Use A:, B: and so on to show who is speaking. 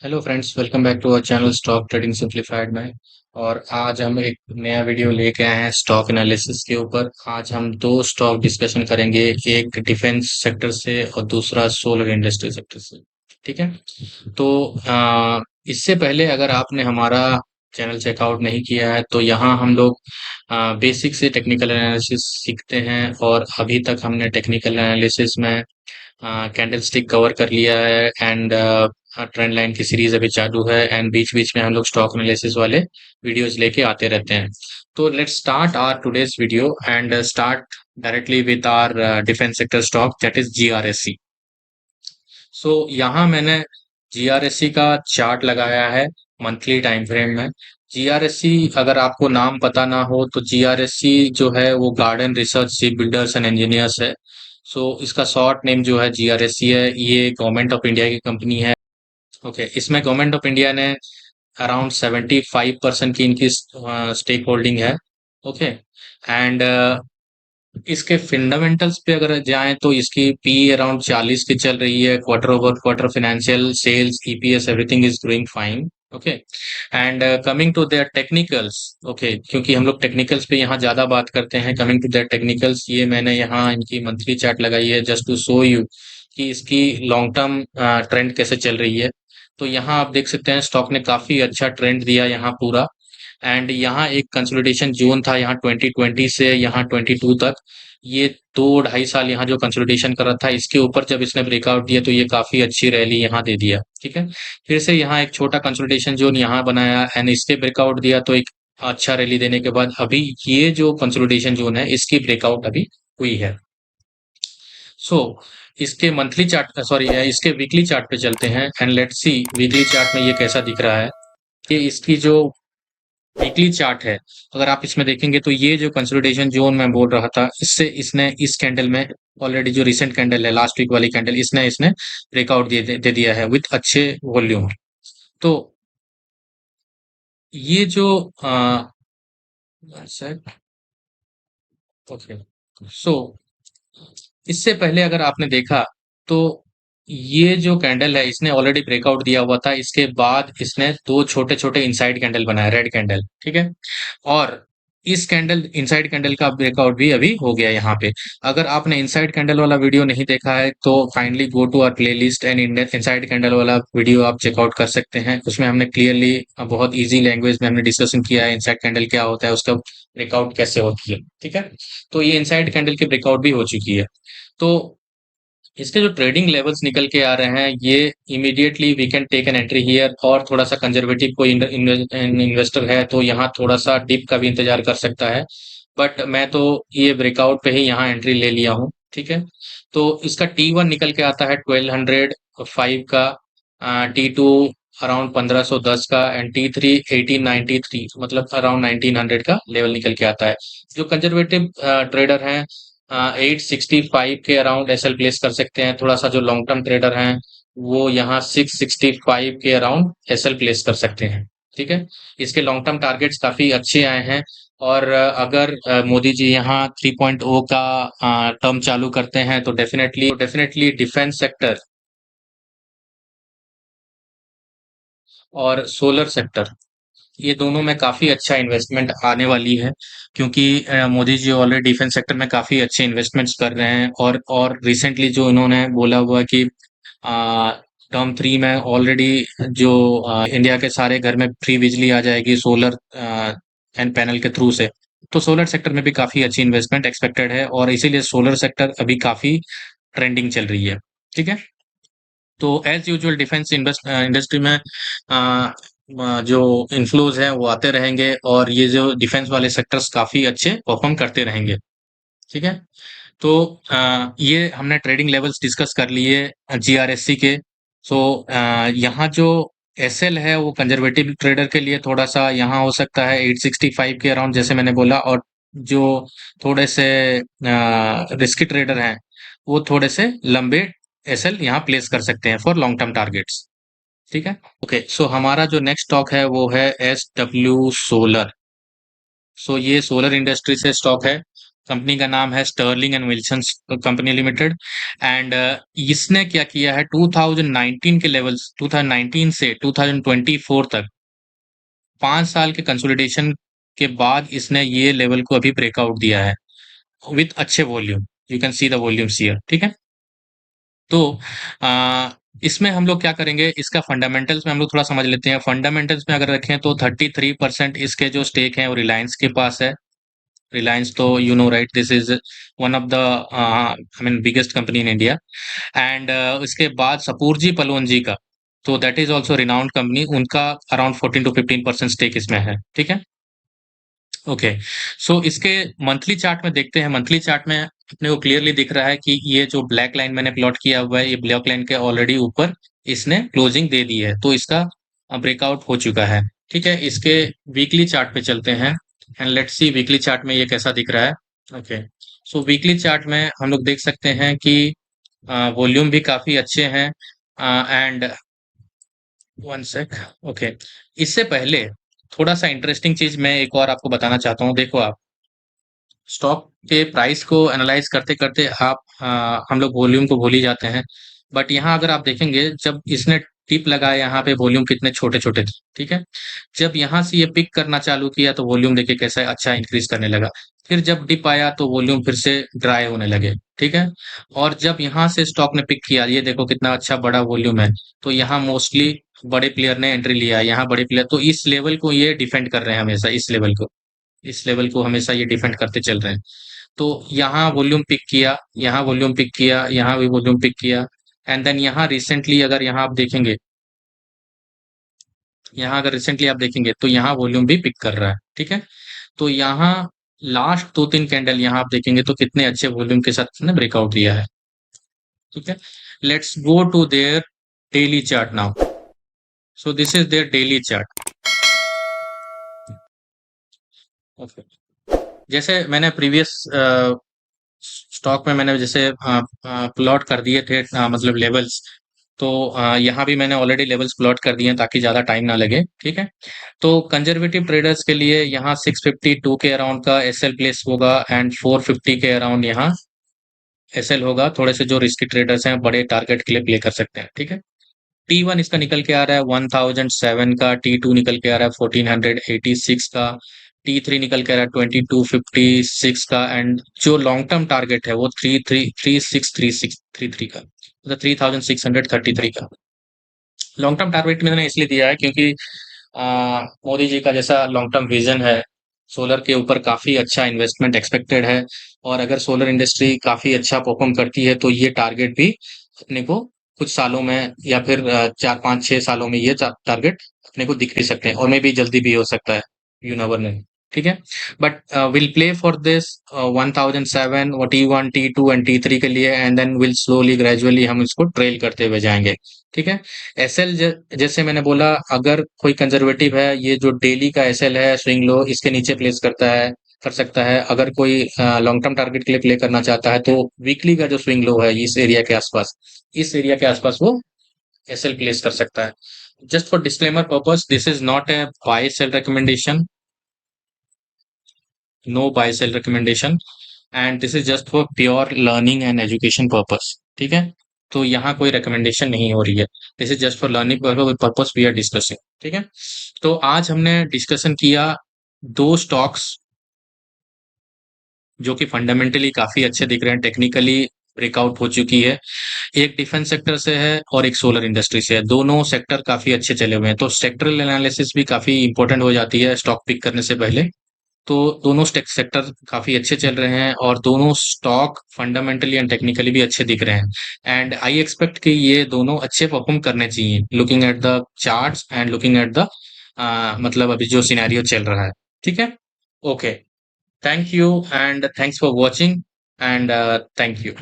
A: Hello friends, welcome back to our channel stock trading simplified में। और आज हम एक नया वीडियो लेके आए हैं स्टॉक एनालिसिस के ऊपर। आज हम दो स्टॉक डिस्कशन करेंगे, एक डिफेंस सेक्टर से और दूसरा सोलर इंडस्ट्री सेक्टर से। ठीक है। तो इससे पहले अगर आपने हमारा चैनल चेकआउट नहीं किया है तो यहाँ हम लोग बेसिक से टेक्निकल एनालिसिस सीखते हैं। और अभी तक हमने टेक्निकल एनालिसिस में कैंडल स्टिक कवर कर लिया है एंड ट्रेंड लाइन की सीरीज अभी चालू है एंड बीच बीच में हम लोग स्टॉक एनालिसिस वाले वीडियोस लेके आते रहते हैं। तो let's start our today's video and start directly with our defence sector stock that is GRSC. So यहाँ मैंने जीआरएससी का चार्ट लगाया है मंथली टाइम फ्रेम में। जीआरएससी अगर आपको नाम पता ना हो तो जीआरएससी जो है वो garden research ship builders and engineers है। सो इसका शॉर्ट नेम जो है जीआरएससी है। ये गवर्नमेंट ऑफ इंडिया की कंपनी है। ओके, इसमें गवर्नमेंट ऑफ इंडिया ने अराउंड 75% की इनकी स्टेक होल्डिंग है। ओके। एंड इसके फंडामेंटल्स पे अगर जाएं तो इसकी पी अराउंड 40 की चल रही है। Quarter over quarter financial sales EPS everything is growing fine. Okay. And coming to their technicals. Okay, क्योंकि हम लोग टेक्निकल्स पे यहाँ ज्यादा बात करते हैं। कमिंग टू देयर टेक्निकल्स, ये मैंने यहाँ इनकी मंथली चार्ट लगाई है जस्ट टू शो यू कि इसकी लॉन्ग टर्म ट्रेंड कैसे चल रही है। तो यहाँ आप देख सकते हैं स्टॉक ने काफी अच्छा ट्रेंड दिया यहाँ पूरा। एंड यहाँ एक कंसोलिडेशन जोन था यहाँ 2020 से यहाँ 22 तक। ये 2 ढाई साल यहाँ जो कंसोलिडेशन कर रहा था, इसके ऊपर जब इसने ब्रेकआउट दिया तो ये काफी अच्छी रैली यहाँ दे दिया। ठीक है। फिर से यहाँ एक छोटा कंसोलिडेशन जोन यहाँ बनाया एंड इसके ब्रेकआउट दिया तो एक अच्छा रैली देने के बाद अभी ये जो कंसोलिडेशन जोन है इसकी ब्रेकआउट अभी हुई है। सो इसके मंथली चार्ट सॉरी इसके वीकली चार्ट पे चलते हैं and let's see weekly chart में ये कैसा दिख रहा है। कि इसकी जो वीकली चार्ट है, अगर आप इसमें देखेंगे तो ये जो कंसोलिडेशन जोन मैं बोल रहा था, इससे इसने इस कैंडल में ऑलरेडी जो रिसेंट कैंडल है लास्ट वीक वाली कैंडल, इसने इसने ब्रेकआउट दे दिया है विथ अच्छे वॉल्यूम। तो ये जो ओके, सो इससे पहले अगर आपने देखा तो ये जो कैंडल है इसने ऑलरेडी ब्रेकआउट दिया हुआ था। इसके बाद इसने दो छोटे छोटे इनसाइड कैंडल बनाया, रेड कैंडल। ठीक है। और इस कैंडल इनसाइड कैंडल का ब्रेकआउट भी अभी हो गया यहाँ पे। अगर आपने इनसाइड कैंडल वाला वीडियो नहीं देखा है तो kindly go to our playlist and inside candle वाला वीडियो आप चेकआउट कर सकते हैं। उसमें हमने क्लियरली बहुत इजी लैंग्वेज में हमने डिस्कशन किया है इनसाइड कैंडल क्या होता है, उसका ब्रेकआउट कैसे होती है। ठीक है। तो ये इनसाइड कैंडल की ब्रेकआउट भी हो चुकी है। तो इसके जो ट्रेडिंग लेवल्स निकल के आ रहे हैं, ये immediately we can take an entry here. और थोड़ा सा कंजर्वेटिव कोई इन्वेस्टर है तो यहाँ थोड़ा सा डिप का भी इंतजार कर सकता है। बट मैं तो ये ब्रेकआउट पे ही यहाँ एंट्री ले लिया हूँ। ठीक है। तो इसका T1 निकल के आता है 1205 का, T2 अराउंड 1510 का एंड T3 1893, मतलब अराउंड 1900 का लेवल निकल के आता है। जो कंजर्वेटिव ट्रेडर हैं 865 के अराउंड एसएल प्लेस कर सकते हैं। थोड़ा सा जो लॉन्ग टर्म ट्रेडर हैं वो यहाँ 665 के अराउंड एसएल प्लेस कर सकते हैं। ठीक है। इसके लॉन्ग टर्म टारगेट्स काफी अच्छे आए हैं। और अगर मोदी जी यहाँ 3.0 का टर्म चालू करते हैं तो डेफिनेटली डिफेंस सेक्टर और सोलर सेक्टर, ये दोनों में काफी अच्छा इन्वेस्टमेंट आने वाली है। क्योंकि Modi ji already defence sector में काफी अच्छे इन्वेस्टमेंट्स कर रहे हैं। और रिसेंटली जो इन्होंने बोला हुआ कि टर्म 3 में ऑलरेडी जो इंडिया के सारे घर में फ्री बिजली आ जाएगी सोलर एंड पैनल के थ्रू से। तो सोलर सेक्टर में भी काफी अच्छी इन्वेस्टमेंट एक्सपेक्टेड है और इसीलिए सोलर सेक्टर अभी काफी ट्रेंडिंग चल रही है। ठीक है। तो एज यूजुअल डिफेंस इंडस्ट्री में जो इन्फ्लोज हैं वो आते रहेंगे और ये जो डिफेंस वाले सेक्टर्स काफी अच्छे परफॉर्म करते रहेंगे। ठीक है। तो ये हमने ट्रेडिंग लेवल्स डिस्कस कर लिए जीआरएससी के। सो यहाँ जो एसएल है वो कंजर्वेटिव ट्रेडर के लिए थोड़ा सा यहाँ हो सकता है 865 के अराउंड, जैसे मैंने बोला। और जो थोड़े से रिस्की ट्रेडर हैं वो थोड़े से लंबे एसएल यहाँ प्लेस कर सकते हैं फॉर लॉन्ग टर्म टारगेट्स। ठीक है। ओके, सो हमारा जो नेक्स्ट स्टॉक है वो है SW सोलर। सो ये सोलर इंडस्ट्री से स्टॉक है। कंपनी का नाम है Sterling and Wilson company limited. And इसने क्या किया है, 2019 के लेवल्स, 2019 से 2024 तक 5 साल के कंसोलिडेशन के बाद इसने ये लेवल को अभी ब्रेकआउट दिया है विथ अच्छे volume. You can see the volumes here, ठीक है। तो आ, इसमें हम लोग क्या करेंगे, इसका फंडामेंटल्स में हम लोग थोड़ा समझ लेते हैं। फंडामेंटल्स में अगर रखें तो 33% इसके जो स्टेक हैं वो रिलायंस के पास है। रिलायंस तो you know right, this is one of the I mean biggest company in India. And उसके बाद सपूरजी पलोनजी का, तो that is also renowned company, उनका अराउंड 14 to 15% स्टेक इसमें है, ठीक है। ओके, सो इसके मंथली चार्ट में देखते हैं। मंथली चार्ट में अपने को क्लियरली दिख रहा है कि ये जो ब्लैक लाइन मैंने प्लॉट किया हुआ है, ये ब्लैक लाइन के ऑलरेडी ऊपर इसने क्लोजिंग दे दी है, तो इसका ब्रेकआउट हो चुका है, ठीक है। इसके वीकली चार्ट पे चलते हैं and let's see weekly chart में ये कैसा दिख रहा है। ओके, सो वीकली चार्ट में हम लोग देख सकते हैं कि वॉल्यूम भी काफी अच्छे हैं। एंड वन सेक, ओके, इससे पहले थोड़ा सा इंटरेस्टिंग चीज मैं एक और आपको बताना चाहता हूँ। देखो आप, स्टॉक के प्राइस को एनालाइज करते करते आप हम लोग वॉल्यूम को भूल ही जाते हैं। बट यहाँ अगर आप देखेंगे, जब इसने टिप लगाया यहाँ पे वॉल्यूम कितने छोटे छोटे थे, ठीक है। जब यहाँ से ये पिक करना चालू किया तो वॉल्यूम देखिए कैसा अच्छा इंक्रीज करने लगा। फिर जब डिप आया तो वॉल्यूम फिर से ड्राई होने लगे, ठीक है। और जब यहाँ से स्टॉक ने पिक किया, ये देखो कितना अच्छा बड़ा वॉल्यूम है, तो यहाँ मोस्टली बड़े प्लेयर ने एंट्री लिया है। यहाँ बड़े प्लेयर तो इस लेवल को ये डिफेंड कर रहे हैं हमेशा, इस लेवल को हमेशा ये डिफेंड करते चल रहे हैं। तो यहाँ वॉल्यूम पिक किया, यहाँ वॉल्यूम पिक किया, यहाँ भी वॉल्यूम पिक किया। एंड देन यहाँ रिसेंटली अगर यहाँ आप देखेंगे, यहाँ अगर रिसेंटली आप देखेंगे तो यहाँ वॉल्यूम भी पिक कर रहा है, ठीक है। तो यहाँ लास्ट 2-3 कैंडल यहाँ आप देखेंगे तो कितने अच्छे वॉल्यूम के साथ इसने ब्रेकआउट दिया है, ठीक है। Let's go to their daily chart now. So this is their daily chart. Okay, जैसे मैंने प्रीवियस स्टॉक में मैंने जैसे प्लॉट कर दिए थे मतलब लेवल्स, तो यहाँ भी मैंने ऑलरेडी लेवल्स प्लॉट कर दिए हैं ताकि ज़्यादा टाइम ना लगे, ठीक है। तो कंजर्वेटिव ट्रेडर्स के लिए यहाँ 652 के अराउंड का एसएल प्लेस होगा एंड 450 के अराउंड यहाँ एसएल होगा। थोड़े से जो रिस्की ट्रेडर्स हैं बड़े टारगेट के लिए प्ले कर सकते हैं, ठीक है। T1 इसका निकल के आ रहा है 1007 का, T2 निकल के आ रहा है 1486 का, T3 निकल के आ रहा है 2256 का। एंड जो लॉन्ग टर्म टारगेट है वो 3333 का, मतलब 3633 का लॉन्ग टर्म टारगेट मैंने इसलिए दिया है क्योंकि मोदी जी का जैसा लॉन्ग टर्म विजन है, सोलर के ऊपर काफी अच्छा इन्वेस्टमेंट एक्सपेक्टेड है। और अगर सोलर इंडस्ट्री काफी अच्छा परफॉर्म करती है तो ये टारगेट भी अपने को कुछ सालों में या फिर 4-5-6 सालों में ये टारगेट अपने को दिख भी सकते हैं, और मे भी जल्दी भी हो सकता है, यू नेवर नो, ठीक है। But will play for this 1007 और T1 T2 एंड T3 के लिए, and then will slowly gradually हम इसको ट्रेल करते हुए जाएंगे, ठीक है। एसएल जैसे मैंने बोला, अगर कोई कंजर्वेटिव है, ये जो डेली का एसएल है स्विंग लो, इसके नीचे प्लेस कर सकता है। अगर कोई लॉन्ग टर्म टारगेट के लिए प्ले करना चाहता है तो वीकली का जो स्विंग लो है इस एरिया के आसपास वो एसएल प्लेस कर सकता है। Just for disclaimer purpose, this is not a buy sell recommendation, no buy sell recommendation, and this is just for pure learning and education purpose, ठीक है। तो यहाँ कोई रिकमेंडेशन नहीं हो रही है, this is just for learning purpose we are discussing, ठीक है। तो आज हमने डिस्कशन किया दो स्टॉक्स जो कि फंडामेंटली काफी अच्छे दिख रहे हैं, टेक्निकली ब्रेकआउट हो चुकी है। एक डिफेंस सेक्टर से है और एक सोलर इंडस्ट्री से है, दोनों सेक्टर काफी अच्छे चले हुए हैं। तो सेक्टरल एनालिसिस भी काफी इंपॉर्टेंट हो जाती है स्टॉक पिक करने से पहले। तो दोनों सेक्टर काफी अच्छे चल रहे हैं और दोनों स्टॉक फंडामेंटली एंड टेक्निकली भी अच्छे दिख रहे हैं। एंड आई एक्सपेक्ट कि ये दोनों अच्छे परफॉर्म करने चाहिए, looking at the charts and looking at the मतलब अभी जो सिनेरियो चल रहा है, ठीक है। Okay, thank you and thanks for watching and thank you.